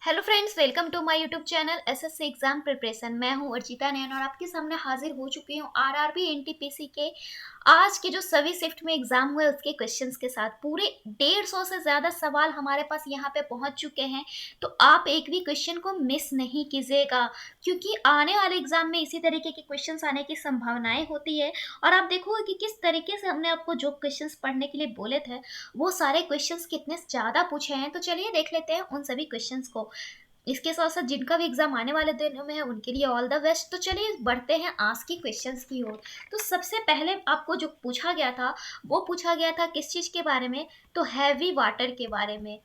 Hello friends, welcome to my YouTube channel SSC exam preparation. मैं हूं अर्चिता नैन और आपके सामने हाजिर हो चुकी हूं आरआरबी एनटीपीसी के आज के जो सभी शिफ्ट में एग्जाम हुए उसके क्वेश्चंस के साथ। पूरे 150 से ज्यादा सवाल हमारे पास यहां पे पहुंच चुके हैं, तो आप एक भी क्वेश्चन को मिस नहीं कीजिएगा, क्योंकि आने वाले एग्जाम में इसी तरीके के क्वेश्चंस आने की संभावनाएं होती है। और आप देखोगे कि किस तरीके से हमने आपको जो क्वेश्चंस पढ़ने के लिए बोले थे वो सारे क्वेश्चंस कितने ज्यादा पूछे हैं। तो चलिए देख लेते हैं उन सभी क्वेश्चंस को। इसके साथ-साथ जिनका भी एग्ज़ाम आने वाले दिनों में है उनके लिए ऑल द बेस्ट। तो चलिए बढ़ते हैं आज की क्वेश्चंस की ओर। तो सबसे पहले आपको जो पूछा गया था, वो पूछा गया था किस चीज़ के बारे में? तो हैवी वाटर के बारे में।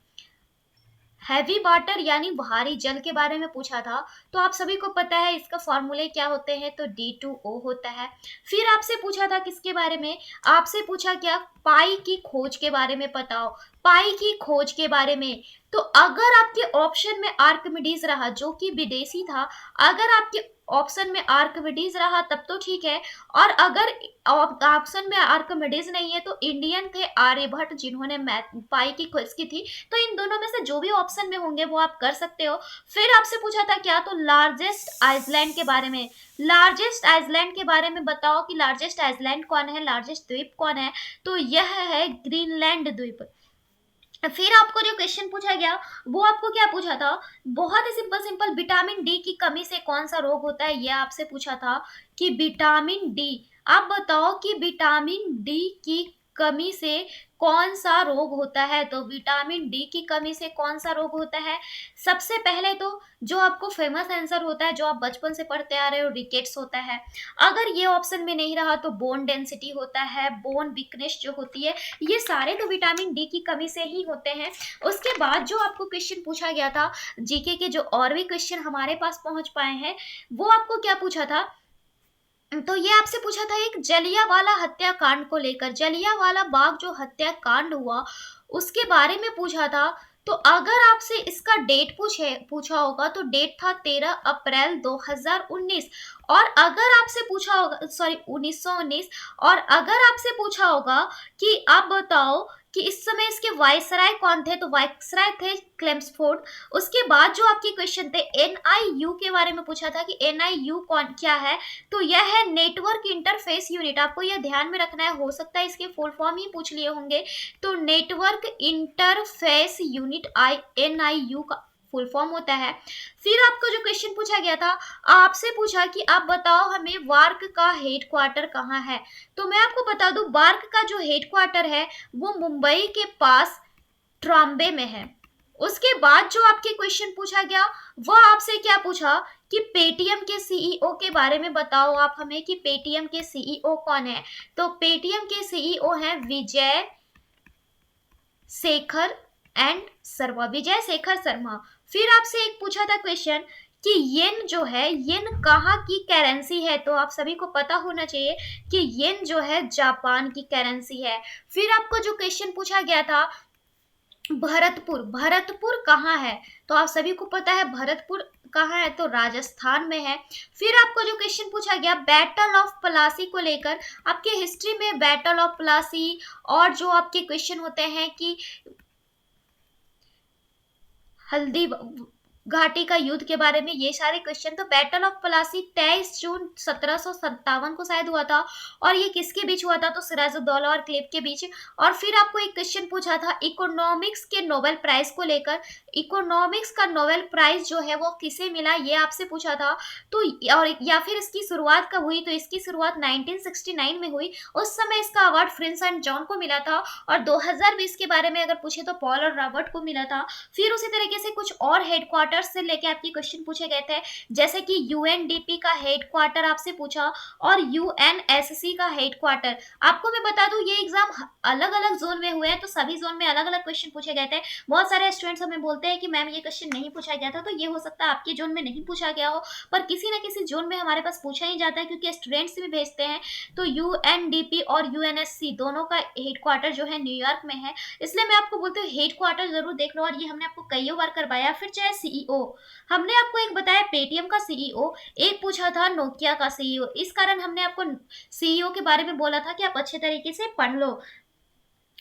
हैवी वाटर यानी भारी जल के बारे में पूछा था। तो आप सभी को पता है इसका फॉर्मूले क्या होते हैं, तो D2O होता है। फिर आपसे पूछा था किसके बारे में? आपसे पूछा क्या, पाई की खोज के बारे में बताओ। पाई की खोज के बारे में। तो अगर आपके ऑप्शन में आर्किमिडीज रहा जो कि विदेशी था, अगर आपके ऑप्शन में आर्किमिडीज रहा तब तो ठीक है, और अगर ऑप्शन में आर्किमिडीज नहीं है तो इंडियन थे आर्यभट्ट जिन्होंने पाई की खोज की थी। तो इन दोनों में से जो भी ऑप्शन में होंगे वो आप कर सकते हो। फिर आपसे पूछा था क्या, तो लार्जेस्ट आइसलैंड के बारे में। लार्जेस्ट आइसलैंड के बारे में बताओ कि लार्जेस्ट आइसलैंड कौन है, लार्जेस्ट द्वीप कौन है? तो यह है ग्रीनलैंड द्वीप। फिर आपको जो क्वेश्चन पूछा गया वो आपको क्या पूछा था, बहुत ही सिंपल सिंपल, विटामिन डी की कमी से कौन सा रोग होता है, यह आपसे पूछा था कि विटामिन डी, आप बताओ कि विटामिन डी की कमी से कौन सा रोग होता है। तो विटामिन डी की कमी से कौन सा रोग होता है? सबसे पहले तो जो आपको फेमस आंसर होता है, जो आप बचपन से पढ़ते आ रहे हो, रिकेट्स होता है। अगर ये ऑप्शन में नहीं रहा तो बोन डेंसिटी होता है, बोन वीकनेस जो होती है, ये सारे तो विटामिन डी की कमी से ही होते हैं। उसके बाद जो आपको क्वेश्चन पूछा गया था, जीके के जो और भी क्वेश्चन हमारे पास पहुंच पाए हैं, वो आपको क्या पूछा था? तो ये आपसे पूछा था एक जलियांवाला हत्याकांड को लेकर, जलियांवाला बाग जो हत्याकांड हुआ उसके बारे में पूछा था। तो अगर आपसे इसका डेट पूछा होगा तो डेट था 13 अप्रैल 2019। और अगर आपसे पूछा होगा, सॉरी 1919, और अगर आपसे पूछा होगा कि आप बताओ कि इस समय इसके वायसराय कौन थे, तो वायसराय थे क्लेम्सफोर्ड। उसके बाद जो आपके क्वेश्चन थे एनआईयू के बारे में पूछा था कि एनआईयू कौन क्या है, तो यह है नेटवर्क इंटरफेस यूनिट। आपको यह ध्यान में रखना है, हो सकता है इसके फुल फॉर्म ही पूछ लिए होंगे। तो नेटवर्क इंटरफेस यूनिट एनआईयू का फुल फॉर्म होता है। फिर आपको जो क्वेश्चन पूछा गया था, आपसे पूछा कि आप बताओ हमें वार्क का हेडक्वार्टर कहाँ है। तो मैं आपको बता दूं वार्क का जो हेडक्वार्टर है वो मुंबई के पास ट्रॉम्बे में है। उसके बाद जो आपके क्वेश्चन पूछा गया वह आपसे क्या पूछा कि पेटीएम के सीईओ के बारे में बताओ आप हमें कि पेटीएम के सीईओ कौन है। तो पेटीएम के सीईओ हैं विजय शेखर एंड शर्मा, विजय शेखर शर्मा। फिर आपसे एक पूछा था क्वेश्चन कि येन जो है, येन कहाँ की करेंसी है। तो आप सभी को पता होना चाहिए कि येन जो है जापान की करेंसी है। फिर आपको जो क्वेश्चन पूछा गया था भरतपुर, भरतपुर कहाँ है? तो आप सभी को पता है भरतपुर कहाँ है, तो राजस्थान में है। फिर आपको जो क्वेश्चन पूछा गया बैटल ऑफ प्लासी को लेकर, आपके हिस्ट्री में बैटल ऑफ प्लासी और जो आपके क्वेश्चन होते हैं कि हल्दी घाटी का युद्ध के बारे में, ये सारे क्वेश्चन। तो बैटल ऑफ प्लासी 23 जून 1757 को शायद हुआ था, और ये किसके बीच हुआ था, तो सिराजुद्दौला और क्लेब के बीच। और फिर आपको एक क्वेश्चन पूछा था इकोनॉमिक्स के नोबेल प्राइज को लेकर, इकोनॉमिक्स का नोबेल प्राइज जो है वो किसे मिला, ये आपसे पूछा था। तो और या फिर इसकी शुरुआत कब हुई, तो इसकी शुरुआत 1969 में हुई। उस समय इसका अवार्ड फ्रिंस एंड जॉन को मिला था, और 2020 के बारे में अगर पूछे तो पॉल और रॉबर्ट को मिला था। फिर उसी तरीके से कुछ और हेडक्वार्टर से लेके आपके क्वेश्चन पूछे गए थे, जैसे कि यूएनडीपी का हेडक्वार्टर आपसे पूछा, और यूएनएससी का हेडक्वार्टर। आपको मैं बता दूं ये एग्जाम अलग अलग जोन में हुए हैं, तो सभी जोन में अलग अलग क्वेश्चन पूछे गए थे। बहुत सारे स्टूडेंट्स हमें बोलते हैं कि मैम ये क्वेश्चन नहीं पूछा गया था, तो ये हो सकता है आपके जोन में नहीं पूछा गया हो, पर किसी न किसी जोन में हमारे पास पूछा ही जाता है, क्योंकि स्टूडेंट्स भी भेजते हैं। तो यूएनडीपी और यूएनएससी दोनों का हेडक्वार्टर जो है न्यूयॉर्क में है, इसलिए मैं आपको बोलती हूँ हेडक्वार्टर जरूर देख लो। और ये हमने आपको कई बार करवाया। फिर चाहे सीईओ, हमने आपको एक बताया पेटीएम का सीईओ, एक पूछा था नोकिया का सीईओ, इस कारण हमने आपको सीईओ के बारे में बोला था कि आप अच्छे तरीके से पढ़ लो।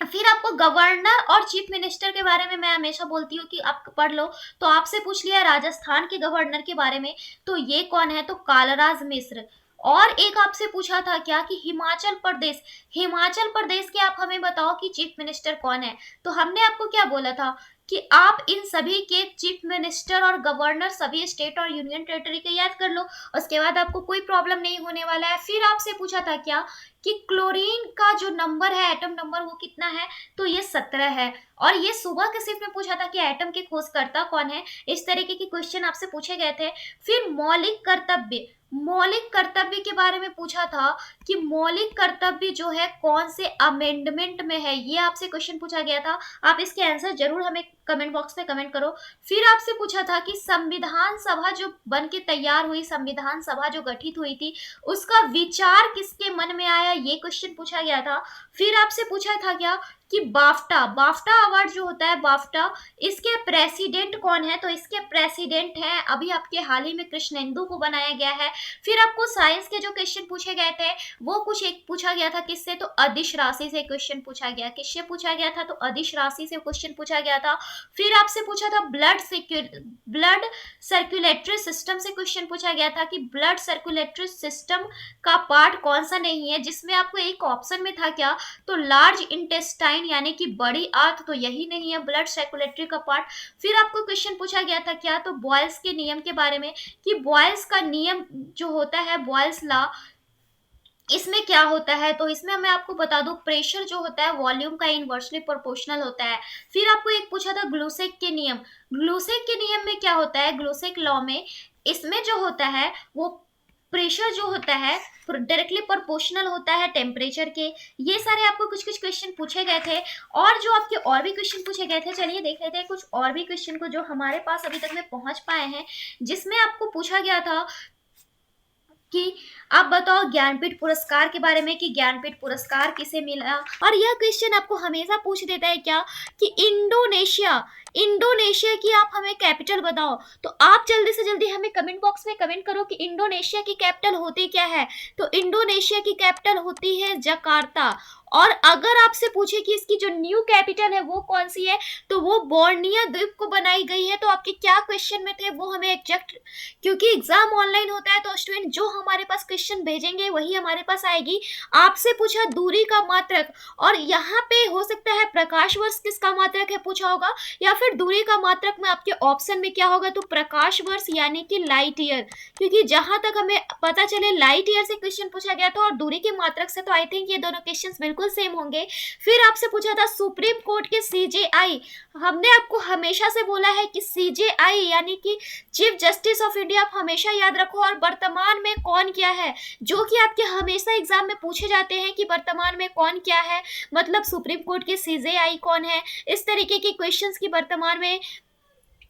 फिर आपको गवर्नर और चीफ मिनिस्टर के बारे में मैं हमेशा बोलती हूँ कि आप पढ़ लो। तो आपसे पूछ लिया राजस्थान के गवर्नर के बारे में, तो ये कौन है? तो कालराज मिश्र। और एक आपसे पूछा था क्या कि हिमाचल प्रदेश, हिमाचल प्रदेश के आप हमें बताओ कि चीफ मिनिस्टर कौन है? तो हमने आपको क्या बोला था कि आप इन सभी के चीफ मिनिस्टर और गवर्नर सभी स्टेट और यूनियन टेरिटरी के याद कर लो, उसके बाद आपको कोई प्रॉब्लम नहीं होने वाला है। फिर आपसे पूछा था क्या कि क्लोरीन का जो नंबर है, एटम नंबर, वो कितना है? तो ये 17 है। और ये सुबह के शिफ्ट में पूछा था कि एटम के खोजकर्ता कौन है। इस तरीके के क्वेश्चन आपसे पूछे गए थे। फिर मौलिक कर्तव्य, मौलिक कर्तव्य के बारे में पूछा था कि मौलिक कर्तव्य जो है कौन से अमेंडमेंट में है, ये आपसे क्वेश्चन पूछा गया था। आप इसके आंसर जरूर हमें कमेंट बॉक्स में कमेंट करो। फिर आपसे पूछा था कि संविधान सभा जो बन के तैयार हुई, संविधान सभा जो गठित हुई थी, उसका विचार किसके मन में आया, ये क्वेश्चन पूछा गया था। फिर आपसे पूछा था क्या कि बाफ्टा, बाफ्टा अवार्ड जो होता है, बाफ्टा, इसके प्रेसिडेंट कौन है? तो इसके प्रेसिडेंट हैं अभी आपके हाल ही में कृष्णेंदु को बनाया गया है। फिर आपको साइंस के जो क्वेश्चन पूछे गए थे, वो कुछ एक पूछा गया था किससे? तो अदिश राशि से क्वेश्चन पूछा गया। किससे पूछा गया था? तो अदिश राशि से क्वेश्चन पूछा गया था। फिर आपसे पूछा था ब्लड सर्कुलेटरी सिस्टम से क्वेश्चन पूछा गया था कि ब्लड सर्कुलेटरी सिस्टम का पार्ट कौन सा नहीं है, जिसमें आपको एक ऑप्शन में था क्या? तो लार्ज इंटेस्टाइन यानी कि बड़ी आंत, तो यही नहीं है ब्लड सर्कुलेटरी का पार्ट। फिर आपको क्वेश्चन पूछा गया था क्या? तो बॉयल्स के नियम के बारे में कि बॉयल्स का नियम जो होता है, बॉयल्स लॉ, इसमें क्या होता है? तो इसमें मैं आपको बता दूं, प्रेशर जो होता है वॉल्यूम का इनवर्सली प्रोपोर्शनल होता है। फिर आपको एक पूछा था ग्लूसेक के नियम, ग्लूसेक के नियम में क्या होता है? ग्लूसेक लॉ में इसमें जो होता है वो प्रेशर जो होता है डायरेक्टली प्रोपोर्शनल होता है टेम्परेचर के। ये सारे आपको कुछ कुछ क्वेश्चन पूछे गए थे। और जो आपके और भी क्वेश्चन पूछे गए थे, चलिए देख लेते हैं कुछ और भी क्वेश्चन को जो हमारे पास अभी तक में पहुंच पाए हैं, जिसमें आपको पूछा गया था कि आप बताओ ज्ञानपीठ पुरस्कार के बारे में कि ज्ञानपीठ पुरस्कार किसे मिला। और यह क्वेश्चन आपको हमेशा पूछ देता है क्या कि इंडोनेशिया, इंडोनेशिया की आप हमें कैपिटल बताओ। तो आप जल्दी से जल्दी हमें कमेंट बॉक्स में कमेंट करो कि इंडोनेशिया की कैपिटल होती क्या है। तो इंडोनेशिया की कैपिटल होती है जकार्ता। और अगर आपसे पूछे कि इसकी जो न्यू कैपिटल है वो कौन सी है, तो वो बोर्निया द्वीप को बनाई गई है। तो आपके क्या क्वेश्चन में थे वो हमें एग्जैक्ट, क्योंकि एग्जाम ऑनलाइन होता है तो स्टूडेंट जो हमारे पास क्वेश्चन भेजेंगे वही हमारे पास आएगी। आपसे पूछा दूरी का मात्रक, और यहाँ पे हो सकता है प्रकाश वर्ष किसका मात्रक है पूछा होगा, या फिर दूरी का मात्रक में आपके ऑप्शन में क्या होगा? तो प्रकाश वर्ष यानी कि लाइट ईयर, क्योंकि जहां तक हमें पता चले लाइट ईयर से क्वेश्चन पूछा गया था और दूरी के मात्रक से, तो आई थिंक ये दोनों क्वेश्चंस बिल्कुल सेम होंगे। फिर आपसे पूछा था सुप्रीम कोर्ट के सीजेआई, हमने आपको हमेशा से बोला है कि सीजेआई यानी कि चीफ जस्टिस ऑफ इंडिया आप हमेशा याद रखो। और वर्तमान में कौन क्या है, जो कि आपके हमेशा एग्जाम में पूछे जाते हैं कि वर्तमान में कौन क्या है, मतलब सुप्रीम कोर्ट के सीजेआई कौन है। इस तरीके के क्वेश्चंस की वर्तमान में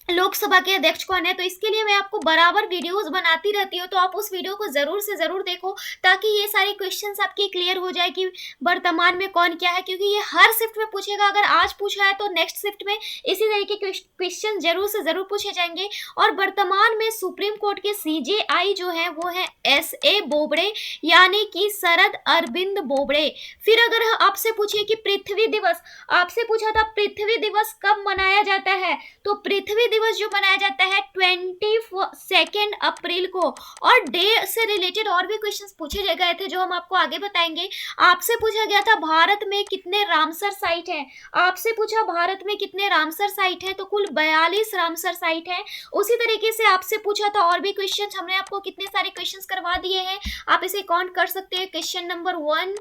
लोकसभा के अध्यक्ष कौन है। तो इसके लिए मैं आपको बराबर वीडियोस बनाती रहती हूँ, तो आप उस वीडियो को जरूर से जरूर देखो ताकि ये सारे क्वेश्चंस आपके क्लियर हो जाए कि वर्तमान में कौन क्या है, क्योंकि ये हर शिफ्ट में पूछेगा। अगर आज पूछा है तो नेक्स्ट शिफ्ट में इसी तरीके के क्वेश्चन जरूर से जरूर पूछे जाएंगे। और वर्तमान में सुप्रीम कोर्ट के सीजेआई जो है वो है SA बोबड़े यानी कि शरद अरविंद बोबड़े। फिर अगर आपसे पूछिए कि पृथ्वी दिवस, आपसे पूछा था पृथ्वी दिवस कब मनाया जाता है, तो पृथ्वी दिवस जो मनाया जाता है 22 अप्रैल को। और डे से रिलेटेड और भी क्वेश्चंस पूछे गए थे जो हम आपको आगे बताएंगे। आपसे पूछा गया था भारत में कितने रामसर साइट हैं, आपसे पूछा भारत में कितने रामसर साइट हैं, तो कुल 42 रामसर साइट हैं। उसी तरीके से आपसे पूछा था और भी क्वेश्चंस, हमने आपको कितने सारे क्वेश्चंस करवा दिए हैं, आप इसे काउंट कर सकते हैं। क्वेश्चन नंबर 1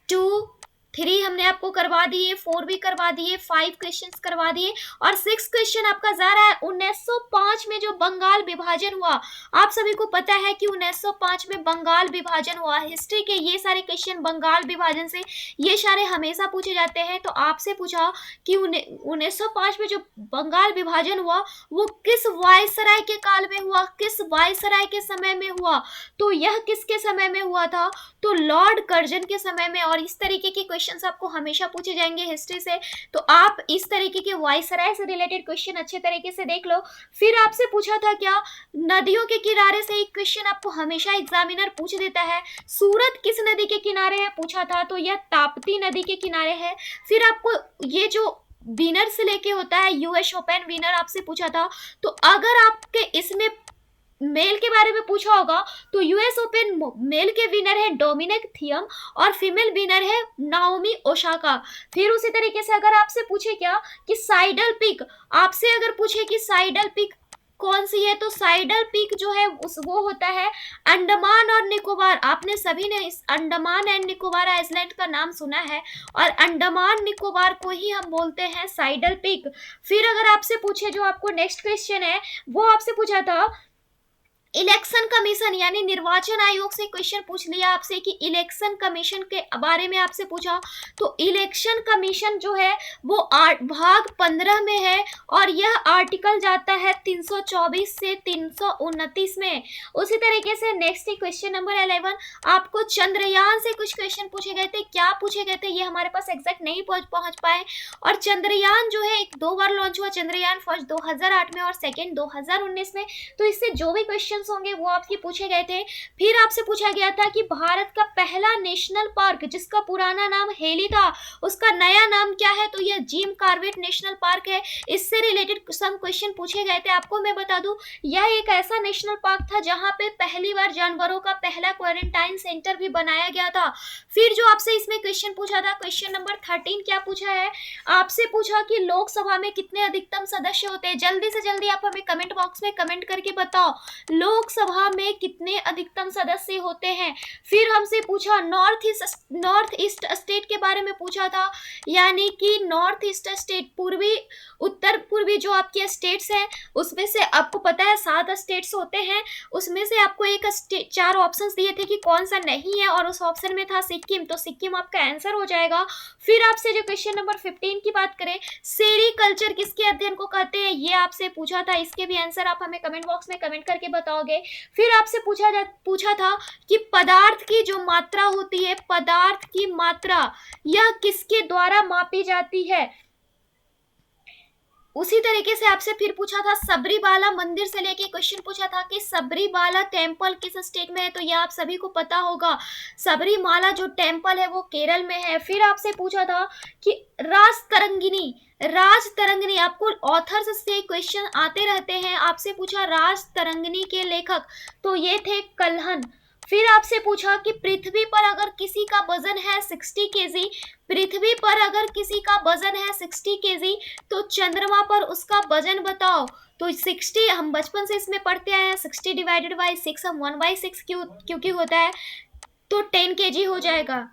2 3 हमने आपको करवा दिए, 4 भी करवा दिए, 5 क्वेश्चंस करवा दिए, और 6 क्वेश्चन आपका जा रहा है 1905 में जो बंगाल विभाजन हुआ। आप सभी को पता है कि 1905 में बंगाल विभाजन हुआ। हिस्ट्री के ये सारे क्वेश्चन बंगाल विभाजन से ये सारे हमेशा पूछे जाते हैं। तो आपसे पूछा कि 1905 में जो बंगाल विभाजन हुआ वो किस वायसराय के काल में हुआ, किस वायसराय के समय में हुआ, तो यह किसके समय में हुआ था, तो लॉर्ड कर्जन के समय में। और इस तरीके के क्वेश्चंस आपको हमेशा पूछे जाएंगे हिस्ट्री से, तो आप इस तरीके के वायसराय से रिलेटेड क्वेश्चन अच्छे तरीके से देख लो। फिर आपसे पूछा था क्या, नदियों के किनारे से एक क्वेश्चन आपको हमेशा एग्जामिनर पूछ देता है, सूरत किस नदी के किनारे है पूछा था, तो यह ताप्ती नदी के किनारे है। फिर आपको ये जो विनर से लेके होता है यूएस ओपन विनर आपसे पूछा था, तो अगर आपके इसमें मेल के बारे में पूछा होगा तो यूएस ओपन मेल के विनर है डोमिनिक थियम और फीमेल विनर है नाओमी ओसाका। फिर उसी तरीके से अगर आपसे पूछे क्या कि साइडल पीक, आपसे अगर पूछे कि साइडल पीक कौन सी है, तो साइडल पीक जो है वो होता है अंडमान और निकोबार। आपने सभी ने इस अंडमान एंड निकोबार आइलैंड का नाम सुना है और अंडमान निकोबार को ही हम बोलते हैं साइडल पीक। फिर अगर आपसे पूछे, जो आपको नेक्स्ट क्वेश्चन है वो आपसे पूछा था इलेक्शन कमीशन यानी निर्वाचन आयोग से क्वेश्चन पूछ लिया आपसे कि इलेक्शन कमीशन के बारे में आपसे पूछा, तो इलेक्शन कमीशन जो है वो भाग 15 में है और यह आर्टिकल जाता है 324 से 329 में। उसी तरीके से नेक्स्ट क्वेश्चन नंबर 11, आपको चंद्रयान से कुछ क्वेश्चन पूछे गए थे, क्या पूछे गए थे ये हमारे पास एग्जैक्ट नहीं पहुंच पाए। और चंद्रयान जो है 2 बार लॉन्च हुआ, चंद्रयान फर्स्ट 2008 में और सेकेंड 2019 में, तो इससे जो भी क्वेश्चन होंगे वो आपके पूछे गए थे। फिर आपसे पूछा गया था कि भारत का पहला नेशनल पार्क जिसका पुराना नाम हेली था उसका नया नाम क्या है, तो यह जिम कॉर्बेट नेशनल पार्क है। इससे रिलेटेड सम क्वेश्चन पूछे गए थे। आपको मैं बता दूं, यह एक ऐसा नेशनल पार्क था जहां पे पहली बार जानवरों का पहला क्वारंटाइन सेंटर भी बनाया गया था। फिर जो आपसे इसमें क्वेश्चन पूछा था, क्वेश्चन नंबर 13 क्या पूछा है, आपसे पूछा कि लोकसभा में कितने अधिकतम सदस्य होते हैं। जल्दी से जल्दी आप हमें कमेंट बॉक्स में कमेंट करके बताओ लोकसभा में कितने अधिकतम सदस्य होते हैं। फिर हमसे पूछा नॉर्थ ईस्ट स्टेट के बारे में पूछा था, यानी कि नॉर्थ ईस्ट स्टेट पूर्वी उत्तर पूर्वी जो आपके स्टेट्स हैं उसमें से आपको पता है 7 स्टेट्स होते हैं, उसमें से आपको एक 4 ऑप्शंस दिए थे कि कौन सा नहीं है और उस ऑप्शन में था सिक्किम, तो सिक्किम आपका आंसर हो जाएगा। फिर आपसे जो क्वेश्चन नंबर 15 की बात करें, सेरीकल्चर किसके अध्ययन को कहते हैं, ये आपसे पूछा था, इसके भी आंसर आप हमें कमेंट बॉक्स में कमेंट करके बताओगे। फिर आपसे पूछा था कि पदार्थ की जो मात्रा होती है, पदार्थ की मात्रा यह किसके द्वारा मापी जाती है। उसी तरीके से आपसे फिर पूछा था सबरीबाला मंदिर से लेके क्वेश्चन पूछा था कि सबरीबाला टेम्पल किस स्टेट में है, तो यह आप सभी को पता होगा, सबरीमाला जो टेम्पल है वो केरल में है। फिर आपसे पूछा था कि राज तरंगिणी आपको ऑथर्स से क्वेश्चन आते रहते हैं, आपसे पूछा राज तरंगिणी के लेखक, तो ये थे कल्हन। फिर आपसे पूछा कि पृथ्वी पर अगर किसी का वजन है 60 केजी, पृथ्वी पर अगर किसी का वजन है 60 केजी, तो चंद्रमा पर उसका वजन बताओ। तो 60 हम बचपन से इसमें पढ़ते आए हैं, 60 डिवाइडेड बाई 6 हम 1/6 क्योंकि होता है, तो 10 केजी हो जाएगा।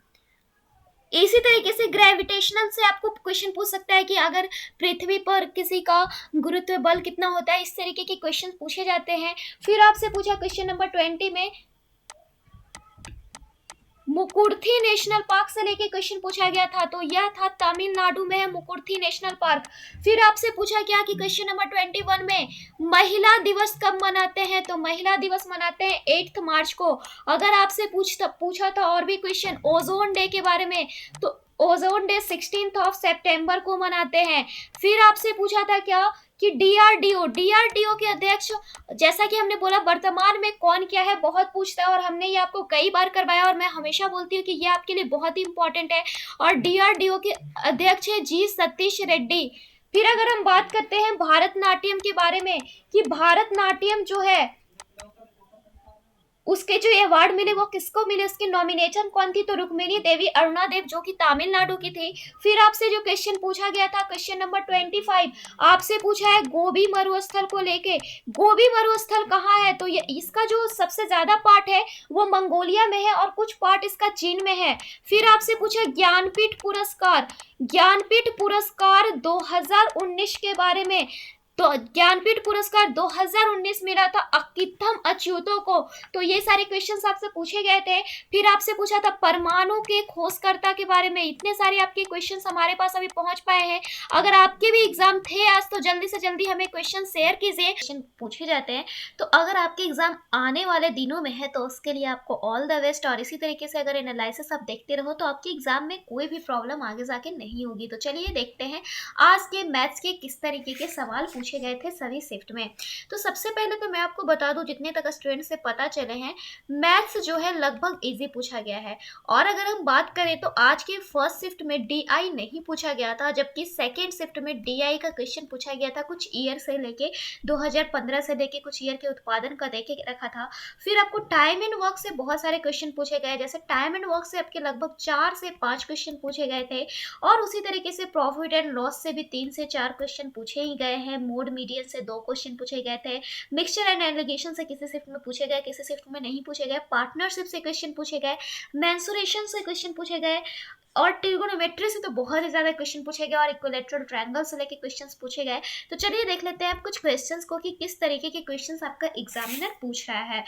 इसी तरीके से ग्रेविटेशनल से आपको क्वेश्चन पूछ सकता है कि अगर पृथ्वी पर किसी का गुरुत्व बल कितना होता है, इस तरीके के क्वेश्चन पूछे जाते हैं। फिर आपसे पूछा क्वेश्चन नंबर 20 में मुकुर्थी नेशनल पार्क से लेके क्वेश्चन पूछा गया था, तो यह था तमिलनाडु में है मुकुर्थी नेशनल पार्क। फिर आपसे पूछा गया कि क्वेश्चन नंबर 21 में महिला दिवस कब मनाते हैं, तो महिला दिवस मनाते हैं 8 मार्च को। अगर आपसे पूछा था और भी क्वेश्चन ओजोन डे के बारे में, तो ओजोन डे 16 सितंबर को मनाते हैं। फिर आपसे पूछा था क्या कि डीआरडीओ के अध्यक्ष, जैसा कि हमने बोला वर्तमान में कौन क्या है बहुत पूछता है और हमने ये आपको कई बार करवाया और मैं हमेशा बोलती हूँ कि ये आपके लिए बहुत ही इंपॉर्टेंट है। और डीआरडीओ के अध्यक्ष है जी सतीश रेड्डी। फिर अगर हम बात करते हैं भारतनाट्यम के बारे में कि भारतनाट्यम जो है उसके जो अवार्ड मिले वो किसको मिले, उसकी नॉमिनेशन कौन थी, तो रुक्मिणी देवी अरुणादेव जो कि तमिलनाडु की थी। फिर आपसे जो क्वेश्चन पूछा गया था क्वेश्चन नंबर 25, आपसे पूछा है गोबी मरुस्थल को लेके, गोबी मरुस्थल कहाँ है, तो ये इसका जो सबसे ज्यादा पार्ट है वो मंगोलिया में है और कुछ पार्ट इसका चीन में है। फिर आपसे पूछा ज्ञानपीठ पुरस्कार 2019 के बारे में, तो ज्ञानपीठ पुरस्कार 2019 मिला था अकिथम अच्युतो को। तो ये सारे क्वेश्चंस आपसे पूछे गए थे। फिर आपसे पूछा था परमाणु के खोजकर्ता के बारे में। इतने सारे आपके क्वेश्चंस हमारे पास अभी पहुंच पाए हैं। अगर आपके भी एग्जाम थे आज तो जल्दी से जल्दी हमें क्वेश्चन शेयर कीजिए। क्वेश्चन पूछे जाते हैं, तो अगर आपके एग्जाम आने वाले दिनों में है तो उसके लिए आपको ऑल द बेस्ट। और इसी तरीके से अगर एनालिसिस आप देखते रहो तो आपके एग्जाम में कोई भी प्रॉब्लम आगे जाके नहीं होगी। तो चलिए देखते हैं आज के मैथ्स के किस तरीके के सवाल पूछे गए थे सभी शिफ्ट में। तो सबसे पहले तो मैं आपको बता दूं, जितने तक स्टूडेंट से पता चले हैं, मैथ्स जो है लगभग इजी पूछा गया है। और अगर हम बात करें तो आज के फर्स्ट शिफ्ट में डीआई नहीं पूछा गया था, जबकि सेकेंड शिफ्ट में डीआई का क्वेश्चन पूछा गया था कुछ ईयर से लेके 2015 से लेके कुछ ईयर के उत्पादन का देके रखा था। फिर आपको टाइम एंड वर्क से बहुत सारे क्वेश्चन पूछे गए, जैसे टाइम एंड वर्क से आपके लगभग 4 से 5 क्वेश्चन पूछे गए थे। और उसी तरीके से प्रॉफिट एंड लॉस से भी 3 से 4 क्वेश्चन पूछे ही गए हैं। मोड मीडियन से 2 क्वेश्चन पूछे गए थे। मिक्सचर एंड एलिगेशन से किसी शिफ्ट में पूछे गए, किसी शिफ्ट में नहीं पूछे गए। पार्टनरशिप से क्वेश्चन पूछे गए, मेंसुरेशन से क्वेश्चन पूछे गए, और ट्रिगोनोमेट्री से तो बहुत ही ज्यादा क्वेश्चन पूछे गए, और इक्विलेटरल ट्रायंगल से लेके क्वेश्चंस पूछे गए। तो चलिए देख लेते हैं आप कुछ क्वेश्चंस को कि किस तरीके के क्वेश्चंस आपका एग्जामिनर पूछ रहा है।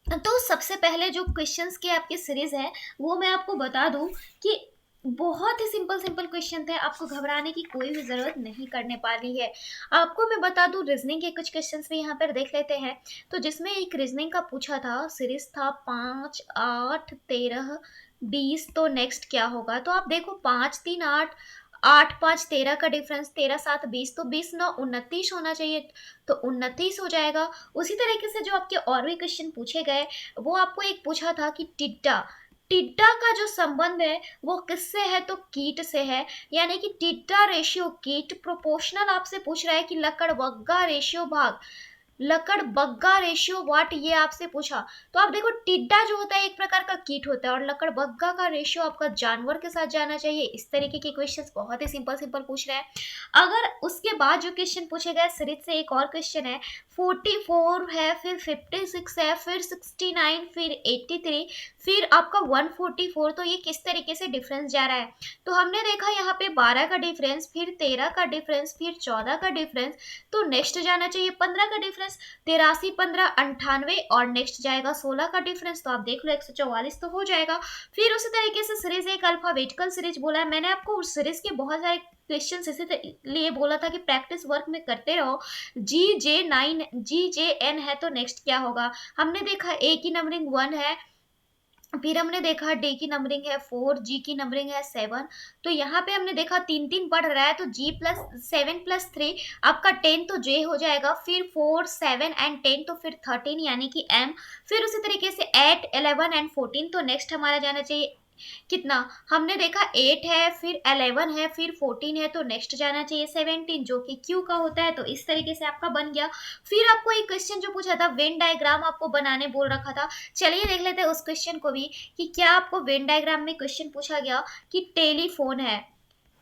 तो सबसे पहले जो क्वेश्चंस की आपकी सीरीज है वो मैं आपको बता दूं कि बहुत ही सिंपल सिंपल क्वेश्चन थे, आपको घबराने की कोई भी जरूरत नहीं करने वाली है। आपको मैं बता दूं रीजनिंग के कुछ क्वेश्चंस भी यहाँ पर देख लेते हैं। तो जिसमें एक रीजनिंग का पूछा था, सीरीज था 5, 8, 13, 20, तो नेक्स्ट क्या होगा। तो आप देखो 5, 3, 8, 8, 5, 13 का डिफरेंस, 13, 7, 20, तो 20, 9, 29 होना चाहिए, तो 29 हो जाएगा। उसी तरीके से जो आपके और भी क्वेश्चन पूछे गए, वो आपको एक पूछा था कि टिड्डा, टिड्डा का जो संबंध है वो किससे है, तो कीट से है। यानी कि टिड्डा रेशियो कीट प्रोपोर्शनल आपसे पूछ रहा है कि लकड़ बग्गा रेशियो भाग लकड़ बग्गा रेशियो व्हाट, ये आपसे पूछा। तो आप देखो टिड्डा जो होता है एक प्रकार का कीट होता है, और लकड़ बग्गा का रेशियो आपका जानवर के साथ जाना चाहिए। इस तरीके के क्वेश्चंस बहुत ही सिंपल सिंपल पूछ रहे हैं। अगर उसके बाद जो क्वेश्चन पूछे गए सीरीज से, एक और क्वेश्चन है 44 है, फिर 56 है, फिर 69, फिर 83, फिर आपका 144, तो ये किस तरीके से डिफरेंस जा रहा है। तो हमने देखा यहाँ पे 12 का डिफरेंस, फिर 13 का डिफरेंस, फिर 14 का डिफरेंस, तो नेक्स्ट जाना चाहिए 15 का डिफरेंस। 83, 15, 98, और नेक्स्ट जाएगा 16 का डिफरेंस। तो आप देख लो 144 तो हो जाएगा। फिर उसी तरीके से सीरीज एक अल्फाबेटिकल सीरीज बोला है। मैंने आपको उस सीरीज के बहुत सारे क्वेश्चन इसीलिए बोला था कि प्रैक्टिस वर्क में करते रहो। GJ9, GJN है, तो नेक्स्ट क्या होगा। हमने देखा ए की नंबरिंग 1 है, फिर हमने देखा डी की नंबरिंग है 4, जी की नंबरिंग है 7। तो यहाँ पे हमने देखा 3 3 बढ़ रहा है, तो G+7+3 आपका 10, तो J हो जाएगा। फिर 4, 7 एंड 10, तो फिर 13 यानी कि M। फिर उसी तरीके से 8, 11 एंड 14, तो नेक्स्ट हमारा जाना चाहिए कितना। हमने देखा 8 है, फिर 11 है, फिर 14 है, तो नेक्स्ट जाना चाहिए 17, जो कि Q का होता है। तो इस तरीके से आपका बन गया। फिर आपको एक क्वेश्चन जो पूछा था वेन डायग्राम आपको बनाने बोल रखा था। चलिए देख लेते हैं उस क्वेश्चन को भी कि क्या आपको वेन डायग्राम में क्वेश्चन पूछा गया कि टेलीफोन है,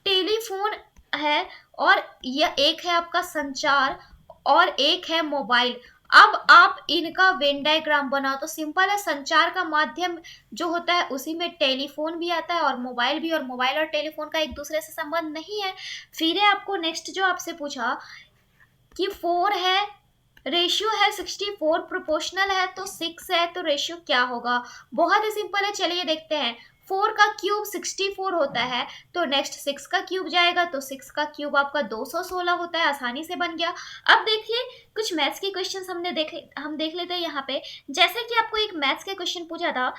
टेलीफोन है, और यह एक है आपका संचार, और एक है मोबाइल। अब आप इनका वेन डायग्राम बनाओ। तो सिंपल है, संचार का माध्यम जो होता है उसी में टेलीफोन भी आता है और मोबाइल भी, और मोबाइल और टेलीफोन का एक दूसरे से संबंध नहीं है। फिर है आपको नेक्स्ट जो आपसे पूछा कि 4 है, रेशियो है 64, प्रोपोर्शनल है तो 6 है, तो रेशियो क्या होगा। बहुत ही सिंपल है, चलिए देखते हैं। 4 का क्यूब 64 होता है, तो नेक्स्ट 6 का क्यूब जाएगा, तो 6 का क्यूब आपका 216 होता है। आसानी से बन गया। अब देखिए कुछ मैथ्स के क्वेश्चन हम देख लेते हैं यहाँ पे। जैसे कि आपको एक मैथ्स के क्वेश्चन पूछा था,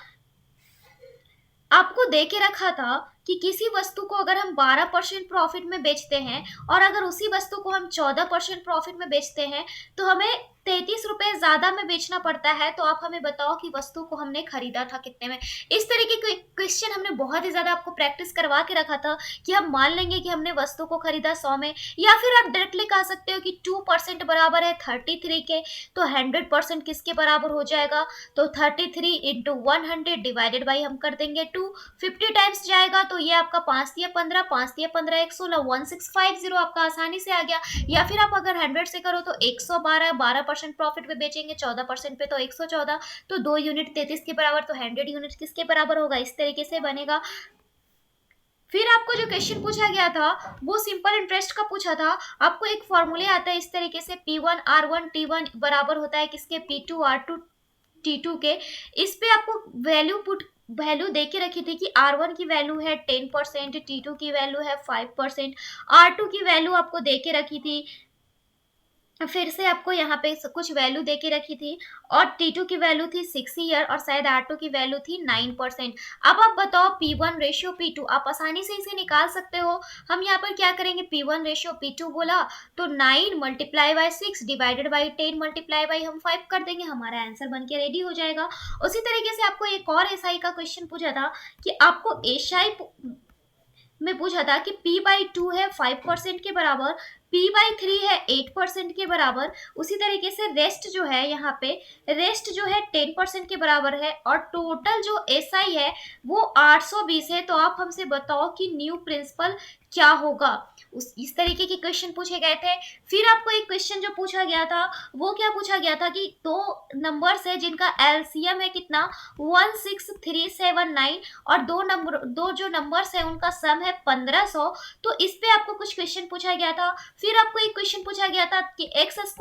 आपको दे के रखा था कि किसी वस्तु को अगर हम 12% प्रॉफिट में बेचते हैं, और अगर उसी वस्तु को हम 14% प्रॉफिट में बेचते हैं, तो हमें 33 रुपए ज्यादा में बेचना पड़ता है। तो आप हमें बताओ कि वस्तु को हमने खरीदा था कितने में। इस तरीके के क्वेश्चन हमने बहुत ही ज्यादा आपको प्रैक्टिस करवा के रखा था कि हम मान लेंगे कि हमने वस्तु को खरीदा 100 में, या फिर आप डायरेक्टली कह सकते हो कि 2% बराबर है 33 के, तो 100% किसके बराबर हो जाएगा। तो 33 इंटू 100 डिवाइडेड बाई हम कर देंगे 2, 50 टाइम्स जाएगा, तो ये आपका 5 दिया 15, 5 दिया 15, 116, 1650 आपका आसानी से आ गया। या फिर आप अगर 100 से करो तो 112, 12% प्रॉफिट पे बेचेंगे, 14% पे तो 114, तो 2 यूनिट 33 के बराबर, तो 100 यूनिट किसके बराबर होगा। इस तरीके से बनेगा। फिर आपको जो क्वेश्चन पूछा गया था वो सिंपल इंटरेस्ट का पूछा था। आपको एक फॉर्मूले आता है इस तरीके से, P1 R1 T1 बराबर होता है किसके, P2 R2 T2 के। इस पे आपको वैल्यू दे के रखी थी कि R1 की वैल्यू है 10%, T2 की वैल्यू है 5%, R2 की वैल्यू आपको दे के रखी थी, फिर से आपको यहाँ पे कुछ वैल्यू दे के रखी थी, और T2 की वैल्यू थी 6 ईयर और शायद R2 की वैल्यू थी 9%। अब आप बताओ P1 रेशियो P2, आप आसानी से इसे निकाल सकते हो। हम यहाँ पर क्या करेंगे, P1 रेशियो P2 बोला तो 9 multiply by 6 divided by 10 multiply by हम 5 कर देंगे, हमारा आंसर बन के रेडी हो जाएगा। उसी तरीके से आपको एक और एसआई का क्वेश्चन पूछा था कि आपको एसआई में पूछा था कि P/2 है 5% के बराबर, P/3 है 8% के बराबर। उसी तरीके से रेस्ट जो है यहाँ पे, रेस्ट जो है 10% के बराबर है, और टोटल जो एसआई है वो 820 है। तो आप हमसे बताओ कि न्यू प्रिंसिपल क्या होगा। इस तरीके के क्वेश्चन पूछे गए थे। फिर आपको एक क्वेश्चन जो पूछा गया था वो क्या पूछा गया था कि दो नंबर्स है जिनका एलसीएम है कितना, 16379, और दो जो नंबर्स है उनका सम है 1500। तो इस पे आपको कुछ क्वेश्चन पूछा गया था। फिर आपको एक क्वेश्चन पूछा गया था कि x² -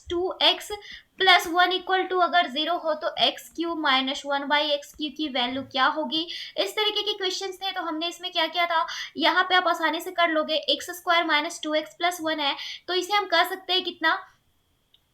2x + 1 = अगर 0 हो तो x³ - 1/x³ की वैल्यू क्या होगी। इस तरीके के क्वेश्चन थे। तो हमने इसमें क्या किया था, यहाँ पे आप आसानी से कर लोगे, x² - 2x + 1 है तो इसे हम कर सकते हैं कितना,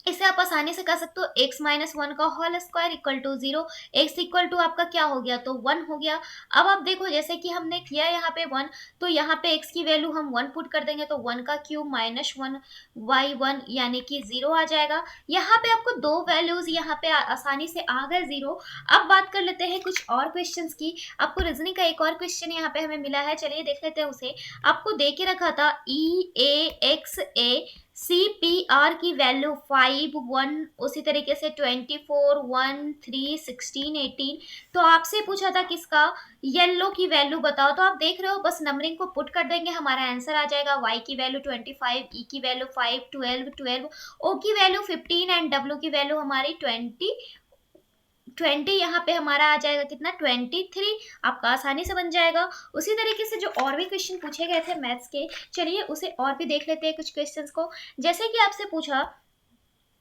इसे आप आसानी से कर सकते हो x-1 का whole square equal to 0। x equal to आपका क्या हो गया, तो 1 हो गया। अब आप देखो जैसे कि हमने किया यहाँ पे 1, तो यहाँ पे x की वैल्यू हम 1 पुट कर देंगे तो 1 का क्यूब माइनस 1/1 यानी कि 0 आ जाएगा। यहाँ पे आपको दो वैल्यूज यहाँ पे आसानी से आ गए 0। अब बात कर लेते हैं कुछ और क्वेश्चंस की। आपको रीजनिंग का एक और क्वेश्चन यहाँ पे हमें मिला है, चलिए देख लेते हैं उसे। आपको दे के रखा था EAXA CPR की वैल्यू 5, 1, उसी तरीके से 24, 1, 3, 16, 18। तो आपसे पूछा था किसका, येलो की वैल्यू बताओ। तो आप देख रहे हो बस नंबरिंग को पुट कर देंगे, हमारा आंसर आ जाएगा। Y की वैल्यू 25, E की वैल्यू 5, 12, 12, O की वैल्यू 15 एंड W की वैल्यू हमारी 20 यहाँ पे हमारा आ जाएगा कितना, 23। आपका आसानी से बन जाएगा। उसी तरीके से जो और भी क्वेश्चन पूछे गए थे मैथ्स के, चलिए उसे और भी देख लेते हैं कुछ क्वेश्चंस को। जैसे कि आपसे पूछा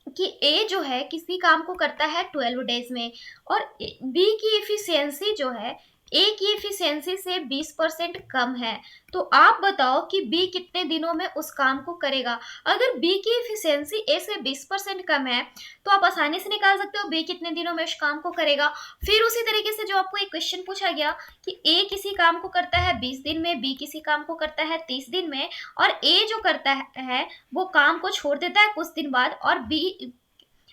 कि ए जो है किसी काम को करता है 12 डेज में, और बी की एफिशिएंसी जो है ए की एफिशिएंसी से 20% कम है। तो आप बताओ कि बी कितने दिनों में उस काम को करेगा। अगर बी की एफिशिएंसी ए से 20% कम है तो आप आसानी से निकाल सकते हो बी कितने दिनों में उस काम को करेगा। फिर उसी तरीके से जो आपको एक क्वेश्चन पूछा गया कि ए किसी काम को करता है 20 दिन में, बी किसी काम को करता है 30 दिन में, और ए जो करता है वो काम को छोड़ देता है कुछ दिन बाद, और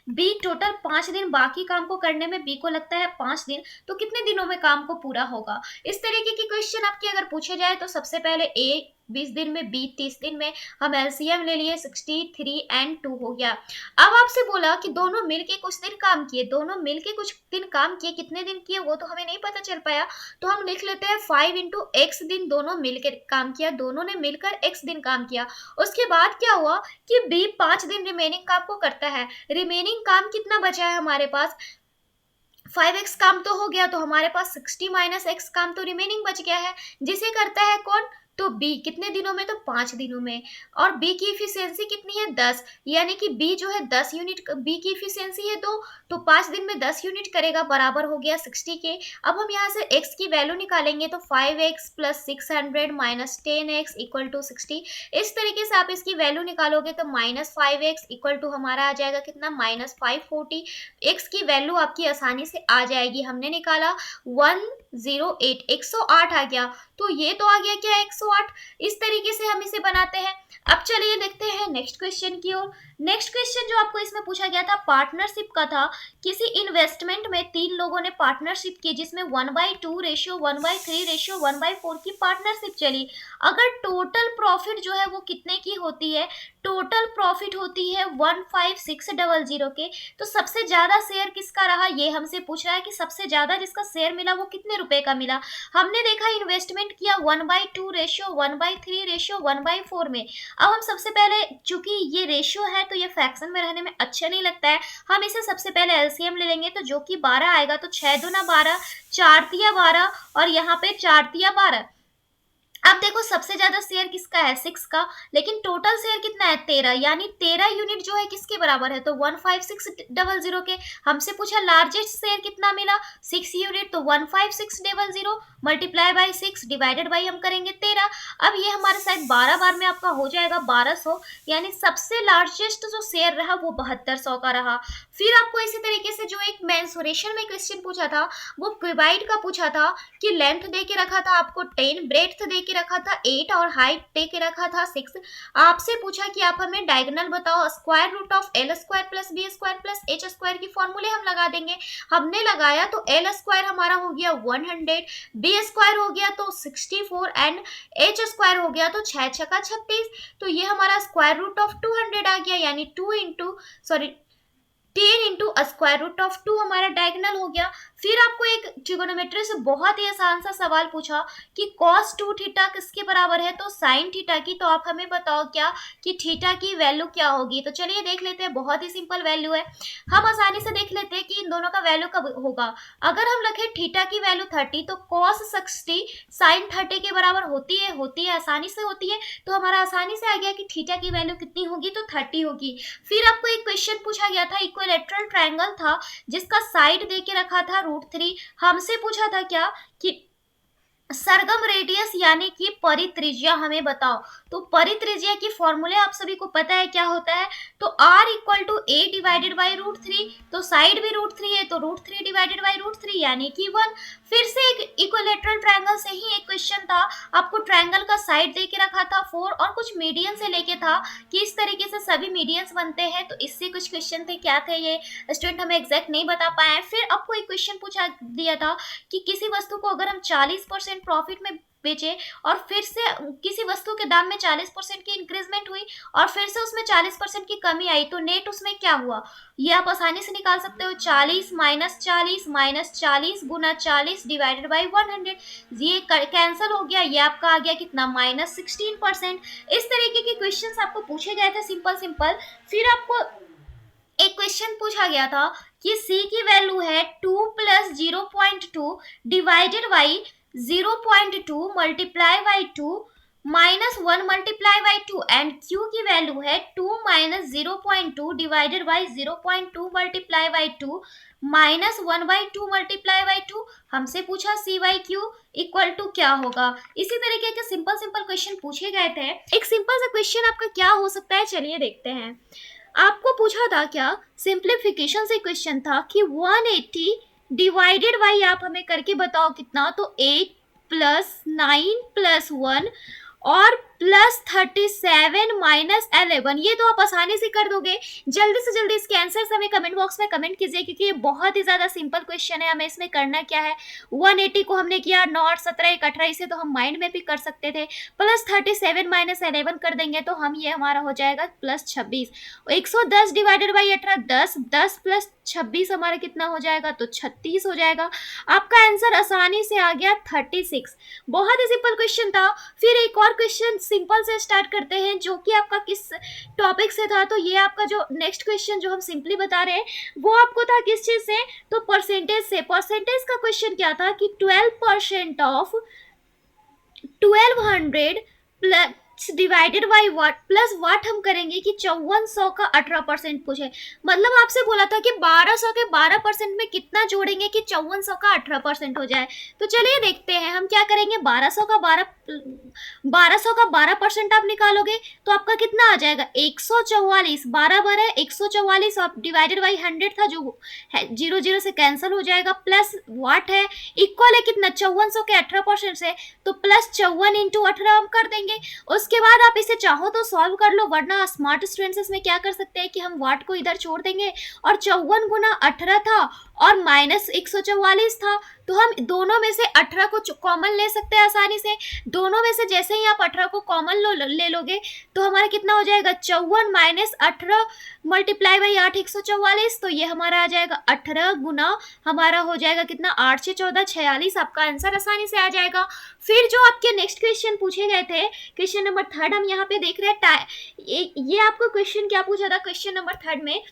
बी टोटल 5 दिन, बाकी काम को करने में बी को लगता है 5 दिन, तो कितने दिनों में काम को पूरा होगा। इस तरीके की क्वेश्चन आपके अगर पूछे जाए तो सबसे पहले ए 20 दिन में, बी 30 दिन में, हम एलसीएम ले लिए 63 एंड 2 हो गया। अब आपसे बोला कि दोनों मिलके कुछ दिन काम किए, दोनों मिलके कुछ दिन काम किए, कितने दिन किए वो तो हमें नहीं पता चल पाया। तो हम लिख लेते हैं 5 × x दिन दोनों मिलकर काम किया, दोनों ने मिलकर x दिन काम किया। उसके बाद क्या हुआ कि बी 5 दिन रिमेनिंग काम को करता है। रिमेनिंग काम कितना बचा है हमारे पास, 5x काम तो हो गया, तो हमारे पास 60 - x काम तो रिमेनिंग बच गया है, जिसे करता है कौन, तो बी कितने दिनों में, तो 5 दिनों में। और बी की इफिशियंसी कितनी है, 10, यानी कि बी जो है 10 यूनिट, बी की इफिशियंसी है 2, तो 5 दिन में 10 यूनिट करेगा, बराबर हो गया 60 के। अब हम यहाँ से x की वैल्यू निकालेंगे तो 5x + 600 - 10x = 60। इस तरीके से आप इसकी वैल्यू निकालोगे तो -5x = हमारा आ जाएगा कितना, -540। x की वैल्यू आपकी आसानी से आ जाएगी, हमने निकाला 108, 108 आ गया। तो ये तो आ गया क्या, 108। इस तरीके से हम इसे बनाते हैं। अब चलिए देखते हैं नेक्स्ट क्वेश्चन की ओर। नेक्स्ट क्वेश्चन जो आपको इसमें पूछा गया था पार्टनरशिप का था। किसी इन्वेस्टमेंट में 3 लोगों ने पार्टनरशिप की जिसमें 1/2 रेशियो, 1/3 रेशियो, 1/4 की पार्टनरशिप चली। अगर टोटल प्रॉफिट जो है वो कितने की होती है, टोटल प्रॉफिट होती है 15600 के। तो सबसे ज्यादा शेयर किसका रहा, ये हमसे पूछ रहा है कि सबसे ज्यादा जिसका शेयर मिला वो कितने रुपए का मिला। हमने देखा इन्वेस्टमेंट किया 1/2 रेशियो, 1/3 रेशियो, 1/4 में। अब हम सबसे पहले, चूंकि ये रेशियो है तो ये फ्रैक्शन में रहने में अच्छा नहीं लगता है, हम इसे सबसे पहले एलसीएम ले लेंगे तो जो कि 12 आएगा। तो 6 दूना 12, 4 तिया 12, और यहाँ पे 4 तिया 12। अब देखो सबसे ज्यादा शेयर किसका है, 6 का, लेकिन टोटल शेयर कितना है, 13, यानी 13 यूनिट जो है किसके बराबर है, तो 15600 के। हमसे पूछा लार्जेस्ट शेयर कितना मिला, 6 यूनिट, तो 15600 मल्टीप्लाई बाई 6 डिवाइडेड बाई हम करेंगे 13। अब ये हमारे साइड 12 बार में आपका हो जाएगा 1200, यानी सबसे लार्जेस्ट जो शेयर रहा वो 7200 का रहा। फिर आपको इसी तरीके से जो एक मेंसुरेशन में क्वेश्चन पूछा था, वो क्यूबाइड का पूछा था कि लेंथ दे के रखा था आपको 10, ब्रेड्थ दे के रखा था 8 और हाइट दे के रखा था 6। आपसे पूछा कि आप हमें डायगोनल बताओ, square root of L square plus B square plus H square की फॉर्मूले हम लगा देंगे। हमने लगाया तो एल स्क्वायर हमारा हो गया 100, बी स्क्वायर हो गया तो 64 एंड एच स्क्वायर हो गया तो 6 छक्का 36। तो ये हमारा स्क्वायर रूट ऑफ 200 आ गया, यानी 2 into sorry 10 into square root of 2 हमारा डायगोनल हो गया। फिर आपको एक ट्रिगोनोमेट्री से बहुत ही आसान सा सवाल पूछा कि cos 2 थीटा किसके बराबर है, तो sin थीटा की। तो आप हमें बताओ क्या कि थीटा की वैल्यू क्या होगी। तो चलिए देख लेते हैं, बहुत ही सिंपल वैल्यू है। हम आसानी से देख लेते हैं कि इन दोनों का वैल्यू कब होगा। अगर हम रखें थीटा की वैल्यू 30 तो cos 60 sin 30 के बराबर होती है, आसानी से होती है। तो हमारा आसानी से आ गया कि थीटा की वैल्यू कितनी होगी, तो 30 होगी। फिर आपको एक क्वेश्चन पूछा गया था, इक्विलैटरल ट्रायंगल था जिसका साइड दे के रखा था √3। हमसे पूछा था क्या कि सरगम रेडियस यानी कि परित्रिज्या हमें बताओ। तो परित्रिज्या की फॉर्मूले आप सभी को पता है क्या होता है, तो r equal to a divided by √3। तो साइड भी √3 है तो √3 डिवाइडेड बाई √3 यानी कि 1। फिर से एक इक्विलैटरल ट्रायंगल से ही एक क्वेश्चन था, आपको ट्रायंगल का साइड दे के रखा था 4 और कुछ मीडियन से लेके था कि इस तरीके से सभी मीडियंस बनते हैं। तो इससे कुछ क्वेश्चन थे, क्या थे ये स्टूडेंट हमें एग्जैक्ट नहीं बता पाए हैं। फिर आपको एक क्वेश्चन पूछा दिया था कि किसी वस्तु को अगर हम 40% प्रॉफिट में बेचे और फिर से किसी वस्तु के दाम में 40% की इंक्रीजमेंट हुई और फिर से उसमें 40% की कमी आई, तो नेट उसमें क्या हुआ, ये आप आसानी से निकाल सकते हो। 40 minus 40 minus 40 Guna 40 divided by 100, ये कैंसिल हो गया, ये आपका आ गया कितना, -16%। इस तरीके के क्वेश्चंस आपको पूछे गए थे सिंपल सिंपल। फिर आपको एक क्वेश्चन पूछा गया था कि c की वैल्यू है 2 plus 0.2 divided by 0.2 multiply by 2 minus 1 multiply by 2 and q की वैल्यू है 2 minus 0.2 divided by 0.2 multiply by 2 minus 1 by 2 multiply by 2। हमसे पूछा c by q equal to क्या होगा। इसी तरीके के सिंपल सिंपल क्वेश्चन पूछे गए थे। एक सिंपल सा क्वेश्चन आपका क्या हो सकता है, चलिए देखते हैं। आपको पूछा था क्या, सिंप्लीफिकेशन से क्वेश्चन था कि 180 डिवाइडेड बाई आप हमें करके बताओ कितना, तो 8 प्लस 9 प्लस 1 और प्लस 37 माइनस 11, ये तो आप आसानी से कर दोगे। जल्दी से जल्दी इसके आंसर्स हमें कमेंट बॉक्स में कमेंट कीजिए, क्योंकि ये बहुत ही ज़्यादा सिंपल क्वेश्चन है। हमें इसमें करना क्या है, 180 को हमने किया 9 और 17 1 18, इसे तो हम माइंड में भी कर सकते थे। प्लस 37 माइनस 11 कर देंगे तो हम ये हमारा हो जाएगा प्लस 26। 110 डिवाइडेड बाई 18 10, 10 प्लस 26 हमारा कितना हो जाएगा, तो 36 हो जाएगा। आपका आंसर आसानी से आ गया 36। बहुत ही सिंपल क्वेश्चन था। फिर एक और क्वेश्चन सिंपल से स्टार्ट करते हैं, जो कि आपका किस टॉपिक से था। तो ये आपका जो नेक्स्ट क्वेश्चन जो हम सिंपली बता रहे हैं वो आपको था किस चीज से, तो परसेंटेज से। परसेंटेज का क्वेश्चन क्या था कि 12% of 1200 plus divided by what plus what हम करेंगे कि 5400 का 18% पूछे। मतलब आपसे बोला था कि 1200 के 12% में कितना जोड़ेंगे कि 5400 का 18% हो जाए। तो चलिए देखते हैं हम क्या करेंगे। 1200 का 12% आप निकालोगे तो आपका कितना आ जाएगा, 144। 12 बार है 144 और डिवाइडेड बाई 100 था जो है 0 0 से कैंसिल हो जाएगा, प्लस वाट है इक्वल है कितना, 5400 के 18% से, तो प्लस 54 इंटू 18 हम कर देंगे। उसके बाद आप इसे चाहो तो सॉल्व कर लो, वरना स्मार्ट स्टूडेंट्स इसमें क्या कर सकते हैं कि हम वाट को इधर छोड़ देंगे और 54 गुना 18 था और माइनस 144 था, तो हम दोनों में से 18 को कॉमन ले सकते हैं आसानी से। दोनों में से जैसे ही आप 18 को कॉमन ले लोगे तो हमारा कितना हो जाएगा, 54 माइनस 18 मल्टीप्लाई बाई 8 144, तो ये हमारा आ जाएगा 18 गुना हमारा हो जाएगा कितना, 8 से 14 46। आपका आंसर आसानी से आ जाएगा। फिर जो आपके नेक्स्ट क्वेश्चन पूछे गए थे, क्वेश्चन नंबर 3 हम यहाँ पे देख रहे हैं। ये आपको क्वेश्चन क्या पूछा था क्वेश्चन नंबर 3 में,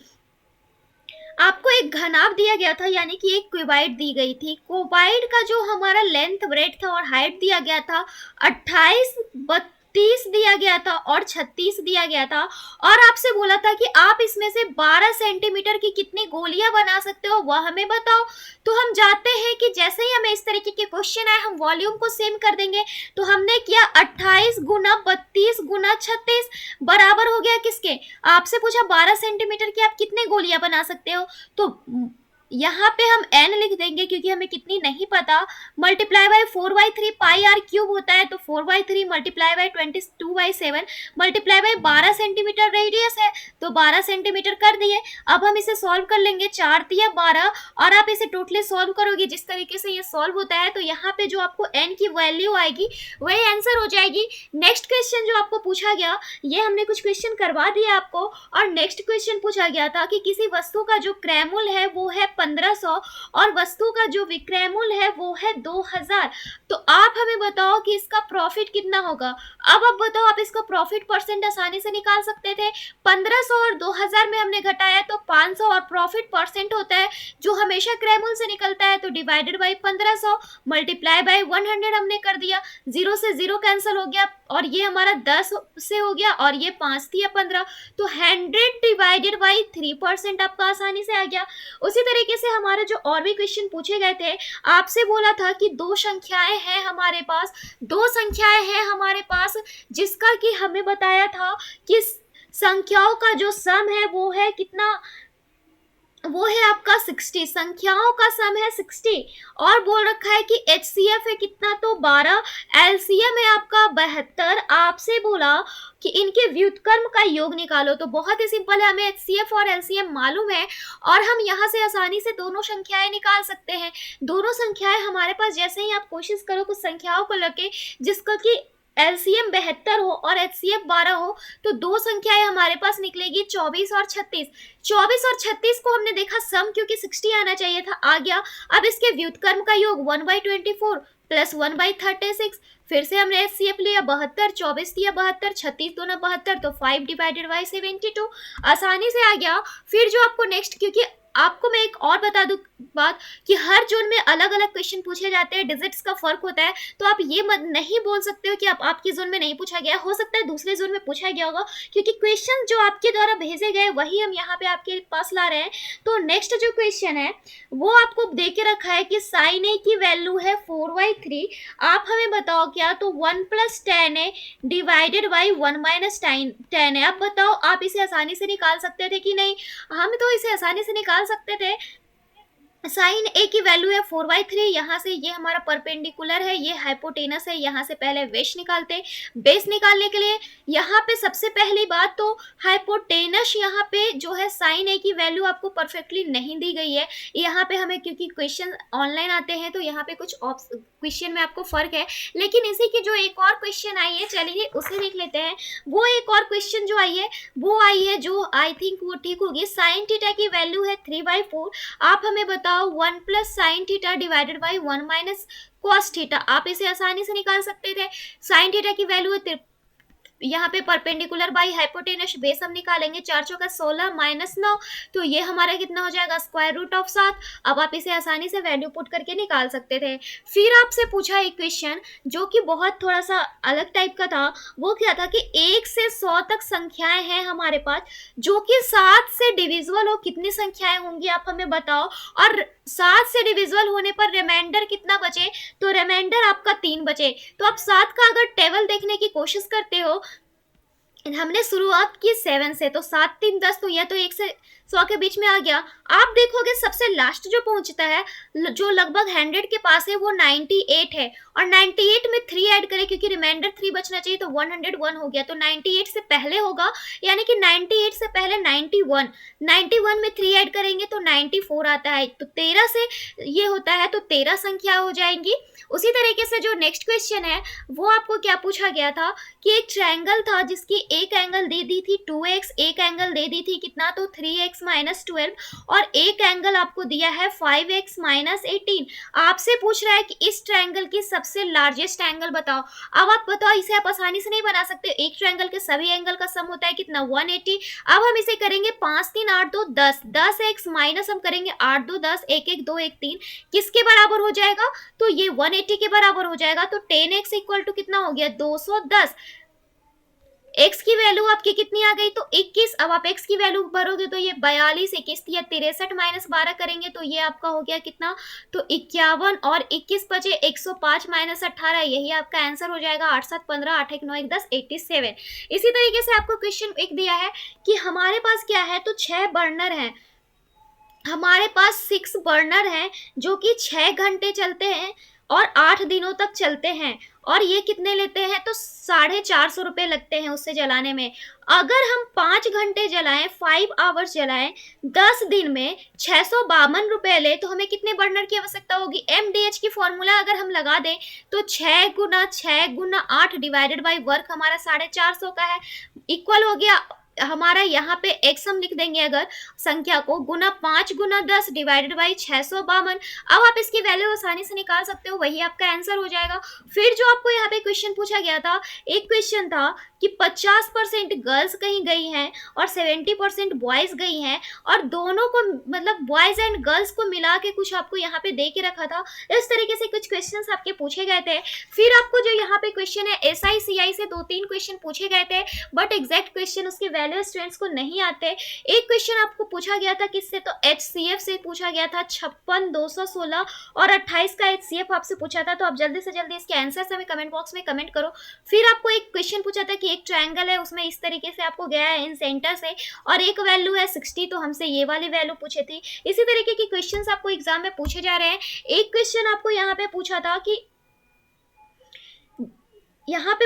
आपको एक घनाभ दिया गया था, यानी कि एक क्यूबाइड दी गई थी। क्यूबाइड का जो हमारा लेंथ, ब्रेड्थ और हाइट दिया गया था 28, 32 दिया गया था और 36 दिया गया था, और आपसे बोला था कि आप इसमें से 12 सेंटीमीटर की कितनी गोलियां बना सकते हो वह हमें बताओ। तो हम जाते हैं कि जैसे ही हमें इस तरीके के क्वेश्चन आए हम वॉल्यूम को सेम कर देंगे। तो हमने किया 28 गुना 32 गुना 36 बराबर हो गया किसके, आपसे पूछा 12 सेंटीमीटर की आप कितने गोलियां बना सकते हो। तो यहाँ पे हम n लिख देंगे क्योंकि हमें कितनी नहीं पता, multiply by 4/3 pi r cube होता है, तो 4/3 multiply by 22/7 multiply by 12 centimetre radius है, तो 12 सेंटीमीटर कर दिए। अब हम इसे सॉल्व कर लेंगे, 4 तिया 12, और आप इसे टोटली सॉल्व करोगे जिस तरीके से ये सॉल्व होता है, तो यहाँ पे जो आपको n की वैल्यू आएगी वही आंसर हो जाएगी। नेक्स्ट क्वेश्चन जो आपको पूछा गया, ये हमने कुछ क्वेश्चन करवा दिया आपको, और नेक्स्ट क्वेश्चन पूछा गया था कि किसी वस्तु का जो क्रयमूल्य है वो है 1500 और वस्तु का जो विक्रयमूल्य है वो है 2000। तो आप हमें बताओ कि इसका प्रॉफिट कितना होगा। अब आप बताओ, आप इसका प्रॉफिट परसेंट आसानी से निकाल सकते थे। 1500 और 2000 में हमने घटाया तो 500, और प्रॉफिट परसेंट होता है जो हमेशा क्रयमूल्य से निकलता है, तो डिवाइडेड बाई 1500 मल्टीप्लाई बाई 100 हमने कर दिया। 0 से 0 कैंसिल हो गया, और ये हमारा 10 से हो गया, और ये 5 थी या 15, तो 100 डिवाइडेड बाई 3% आपका आसानी से आ गया। उसी तरीके से हमारे जो और भी क्वेश्चन पूछे गए थे, आपसे बोला था कि दो संख्याएं हैं हमारे पास, जिसका कि हमें बताया था कि संख्याओं का जो सम है वो है कितना, वो है आपका 60, संख्याओं का सम है 60, और बोल रखा है कि HCF है कितना, तो 12, LCM है आपका 72। आपसे बोला कि इनके व्युत्क्रम का योग निकालो, तो बहुत ही सिंपल है, हमें HCF और LCM मालूम है, और हम यहाँ से आसानी से दोनों संख्याएं निकाल सकते हैं। दोनों संख्याएं हमारे पास, जैसे ही आप कोशिश करो कुछ संख्याओं को लेके जिसका कि LCM 72 हो और HCF 12 हो, तो दो संख्याएं हमारे पास निकलेगी 24 और 36। 24 और 36 को हमने देखा सम, क्योंकि 60 आना चाहिए था, आ गया। अब इसके व्युत्क्रम का योग 1/24 प्लस 1/36, फिर से हमने HCF लिया 72, 24 दिया 72, 36 दूना 72, तो 5 डिवाइडेड बाई 72 आसानी से आ गया। फिर जो आपको नेक्स्ट, क्योंकि आपको मैं एक और बता दूं बात कि हर जोन में अलग अलग क्वेश्चन पूछे जाते हैं, डिजिट्स का फर्क होता है, तो आप ये मत नहीं बोल सकते हो कि आप आपकी जोन में नहीं पूछा गया, हो सकता है दूसरे जोन में पूछा गया होगा, क्योंकि क्वेश्चन जो आपके द्वारा भेजे गए वही हम यहाँ पे आपके पास ला रहे हैं। तो नेक्स्ट जो क्वेश्चन है वो आपको दे के रखा है कि साइन ए की वैल्यू है 4/3, आप हमें बताओ क्या, तो 1 + tan a divided by 1 - tan a। अब बताओ, आप इसे आसानी से निकाल सकते थे कि नहीं, हम तो इसे आसानी से निकाल सकते थे। साइन ए की वैल्यू है 4/3, यहाँ से ये हमारा परपेंडिकुलर है, ये हाइपोटेनस है, यहाँ से पहले बेस निकालते। बेस निकालने के लिए यहाँ पे सबसे पहली बात तो हाइपोटेनस, यहाँ पे जो है साइन ए की वैल्यू आपको परफेक्टली नहीं दी गई है। यहाँ पे हमें, क्योंकि क्वेश्चन ऑनलाइन आते हैं तो यहाँ पे कुछ क्वेश्चन में आपको फर्क है, लेकिन इसी की जो एक और क्वेश्चन आई है, चलिए उसे देख लेते हैं। वो एक और क्वेश्चन जो आई है वो आई है, जो आई थिंक वो ठीक होगी। साइन थीटा की वैल्यू है 3/4, आप हमें बताओ 1 + sin theta divided by 1 - cos theta. आप इसे आसानी से निकाल सकते थे। साइन थीटा की वैल्यू है यहाँ पे परपेंडिकुलर बाई हाइपोटेनस, बेस हम निकालेंगे, 4 चौका 16 -9, तो ये हमारा कितना हो जाएगा, √7। अब आप इसे आसानी से वैल्यू पुट करके निकाल सकते थे। फिर आपसे पूछा एक क्वेश्चन जो कि बहुत थोड़ा सा अलग टाइप का था। वो क्या था कि 1 से 100 तक संख्याएं हैं हमारे पास, जो कि 7 से डिविजिबल हो, कितनी संख्याएं होंगी आप हमें बताओ, और 7 से डिविजिबल होने पर रिमाइंडर कितना बचे, तो रिमाइंडर आपका 3 बचे। तो आप 7 का अगर टेबल देखने की कोशिश करते हो, हमने शुरुआत की 7 से, तो 7 3 10, तो यह तो 1 से 100 के बीच में आ गया। आप देखोगे सबसे लास्ट जो पहुंचता है, जो लगभग 100 के पास है, वो 98 है, और 98 में 3 ऐड करें क्योंकि रिमाइंडर 3 बचना चाहिए, तो 101 हो गया। तो 98 से पहले होगा, यानी कि 98 से पहले 91, 91 में 3 ऐड करेंगे तो 94 आता है। तो 13 से ये होता है, तो 13 संख्या हो जाएंगी। उसी तरीके से जो नेक्स्ट क्वेश्चन है वो आपको क्या पूछा गया था कि एक ट्रायंगल था जिसकी एक एंगल दे दी थी 2x, एक एंगल दे दी थी कितना, तो 3x माइनस 12, और एक एंगल आपको दिया है 5x माइनस 18। आपसे पूछ रहा है कि इस ट्रायंगल की सबसे लार्जेस्ट एंगल बताओ। अब आप बताओ, इसे आप आसानी से नहीं बना सकते, एक ट्रायंगल के सभी एंगल का सम होता है कितना, 180। अब हम इसे करेंगे 5 3 8 2 10, 10x माइनस हम करेंगे 8 2 10, 1 1 2 1 3, किसके बराबर हो जाएगा, तो ये 180 के बराबर हो जाएगा। तो 10x इक्वल टू कितना हो गया, 210। x की वैल्यू आपकी कितनी आ गई, तो 21। अब आप x की वैल्यू भरोगे तो ये 42, 21 या 63 माइनस 12 करेंगे तो ये आपका हो गया कितना, तो 51, और 21 बचे 105 माइनस 18, यही आपका आंसर हो जाएगा। 8 7 15, 8 1 9 1 10, 87। इसी तरीके से आपको क्वेश्चन एक दिया है कि हमारे पास क्या है, तो 6 बर्नर हैं, हमारे पास 6 बर्नर हैं जो कि 6 घंटे चलते हैं और 8 दिनों तक चलते हैं, और ये कितने लेते हैं, तो 450 रुपये लगते हैं उससे जलाने में। अगर हम 5 घंटे जलाएं, 5 आवर्स जलाएं, 10 दिन में 652 रुपये ले, तो हमें कितने बर्नर की आवश्यकता होगी। MDH की फॉर्मूला अगर हम लगा दें तो 6 गुना 6 गुना 8 डिवाइडेड बाई वर्क हमारा 450 का है, इक्वल हो गया हमारा, यहाँ पे x हम लिख देंगे अगर संख्या को, गुना 5 गुना 10 डिवाइडेड बाई 652। अब आप इसकी वैल्यू आसानी से निकाल सकते हो, वही आपका आंसर हो जाएगा। फिर जो आपको यहाँ पे क्वेश्चन पूछा गया था, एक क्वेश्चन था कि 50% गर्ल्स कहीं गई हैं और 70% बॉयज गई हैं, और दोनों को मतलब बॉयज एंड गर्ल्स को मिला के कुछ आपको यहाँ पे दे के रखा था। इस तरीके से कुछ क्वेश्चंस आपके पूछे गए थे। फिर आपको जो यहाँ पे क्वेश्चन है SI CI से 2-3 क्वेश्चन पूछे गए थे, बट एग्जैक्ट क्वेश्चन उसके वैल्यू स्टूडेंट्स को नहीं आते। एक क्वेश्चन आपको पूछा गया था किससे, तो HCF से पूछा गया था, 56 216 और 28 का HCF आपसे पूछा था। तो आप जल्दी से जल्दी इसके आंसर्स हमें कमेंट बॉक्स में कमेंट करो। फिर आपको एक क्वेश्चन पूछा था कि एक ट्रायंगल है, उसमें इस तरीके से आपको गया है इन सेंटर से, और एक वैल्यू है 60, तो हमसे ये वाली वैल्यू पूछी थी। इसी तरीके की क्वेश्चंस आपको एग्जाम में पूछे जा रहे हैं। एक क्वेश्चन आपको यहाँ पे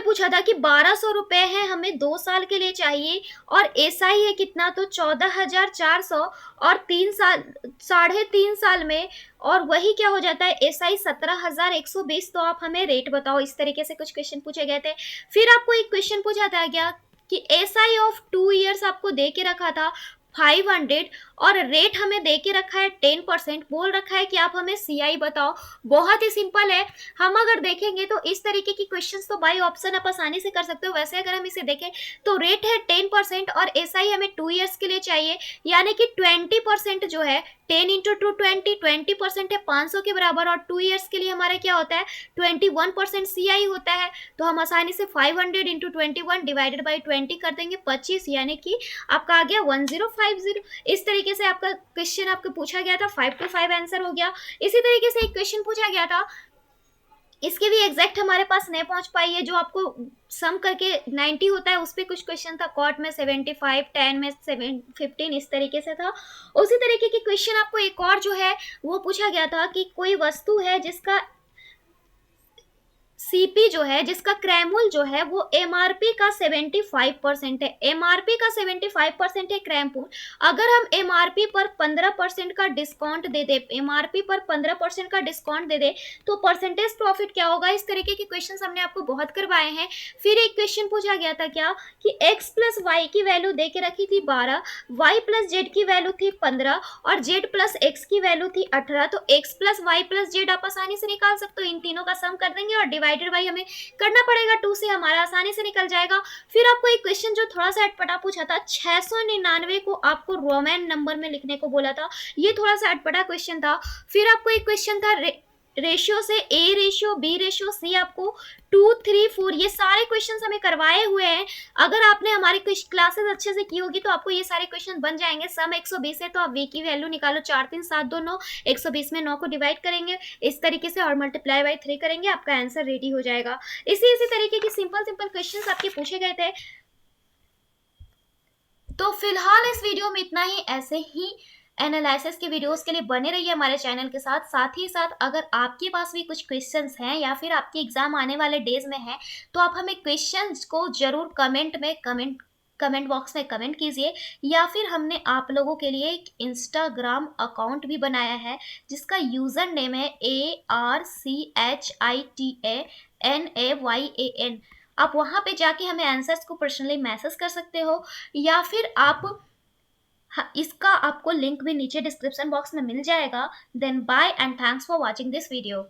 पूछा था कि 1200 रुपए है, हमें 2 साल के लिए चाहिए, और SI है कितना, तो 14,400, और 3 साल में, और वही क्या हो जाता है SI 17,120। तो आप हमें रेट बताओ। इस तरीके से कुछ क्वेश्चन पूछे गए थे। फिर आपको एक क्वेश्चन पूछा था क्या कि SI ऑफ 2 ईयर्स आपको दे के रखा था 500, और रेट हमें दे के रखा है 10%, बोल रखा है कि आप हमें CI बताओ। बहुत ही सिंपल है। हम अगर देखेंगे तो इस तरीके की क्वेश्चंस तो बाय ऑप्शन आप आसानी से कर सकते हो। वैसे अगर हम इसे देखें तो रेट है 10% और SI हमें 2 ईयर्स के लिए चाहिए, यानी कि 20% जो है 10 इंटू 2 20% है 500 के बराबर, और 2 ईयर्स के लिए हमारा क्या होता है 21% CI होता है। तो हम आसानी से 500 इंटू 21 डिवाइडेड बाई 20 कर देंगे 25, यानी कि आपका आ गया 1050। इस तरीके से आपका क्वेश्चन आपको पूछा गया था, 5 to 5 आंसर हो गया। इसी तरीके से एक क्वेश्चन पूछा गया था, इसके भी एग्जैक्ट हमारे पास नहीं पहुंच पाई है, जो आपको सम करके 90 होता है, उस पर कुछ क्वेश्चन था। कॉट में 75, 10 में 15, इस तरीके से था। उसी तरीके की क्वेश्चन आपको एक और जो है वो पूछा गया था कि कोई वस्तु है जिसका CP जो है, जिसका क्रैमूल जो है वो MRP का 75% है, MRP का 75% है क्रैमूल। अगर हम MRP पर 15% का डिस्काउंट दे दे, MRP पर 15% का डिस्काउंट दे दे, तो परसेंटेज प्रॉफिट क्या होगा। इस तरीके के क्वेश्चन हमने आपको बहुत करवाए हैं। फिर एक क्वेश्चन पूछा गया था क्या कि x प्लस वाई की वैल्यू दे के रखी थी 12, y प्लस जेड की वैल्यू थी 15, और z प्लस एक्स की वैल्यू थी 18। तो x plus Y plus Z आप आसानी से निकाल सकते हो, इन तीनों का सम कर देंगे और डिवाइडेड बाई हमें करना पड़ेगा 2 से, हमारा आसानी से निकल जाएगा। फिर आपको एक क्वेश्चन जो थोड़ा सा अटपटा पूछा था, 699 को आपको रोमन नंबर में लिखने को बोला था, ये थोड़ा सा अटपटा क्वेश्चन था। फिर आपको एक क्वेश्चन था रेशियो से A ratio B ratio C, आपको 2 3 4 ये सारे क्वेश्चंस हमें करवाए हुए हैं। अगर आपने हमारी क्लासेस अच्छे से की होगी तो आपको ये सारे क्वेश्चन बन जाएंगे। सम 120 है तो आप V की वैल्यू निकालो, 4 3 7 2 9, 120 में 9 को डिवाइड करेंगे इस तरीके से और मल्टीप्लाई बाई 3 करेंगे, आपका आंसर रेडी हो जाएगा। इसी तरीके की सिंपल क्वेश्चंस आपके पूछे गए थे। तो फिलहाल इस वीडियो में इतना ही। ऐसे ही एनालिसिस के वीडियोस के लिए बने रहिए हमारे चैनल के साथ। साथ ही साथ अगर आपके पास भी कुछ क्वेश्चंस हैं या फिर आपके एग्जाम आने वाले डेज में है तो आप हमें क्वेश्चंस को जरूर कमेंट बॉक्स में कमेंट कीजिए, या फिर हमने आप लोगों के लिए एक इंस्टाग्राम अकाउंट भी बनाया है जिसका यूज़र नेम है ARCHITANAYAN। आप वहाँ पे जाके हमें आंसर्स को पर्सनली मैसेज कर सकते हो, या फिर आप इसका आपको लिंक भी नीचे डिस्क्रिप्शन बॉक्स में मिल जाएगा। Then bye and thanks for watching this video.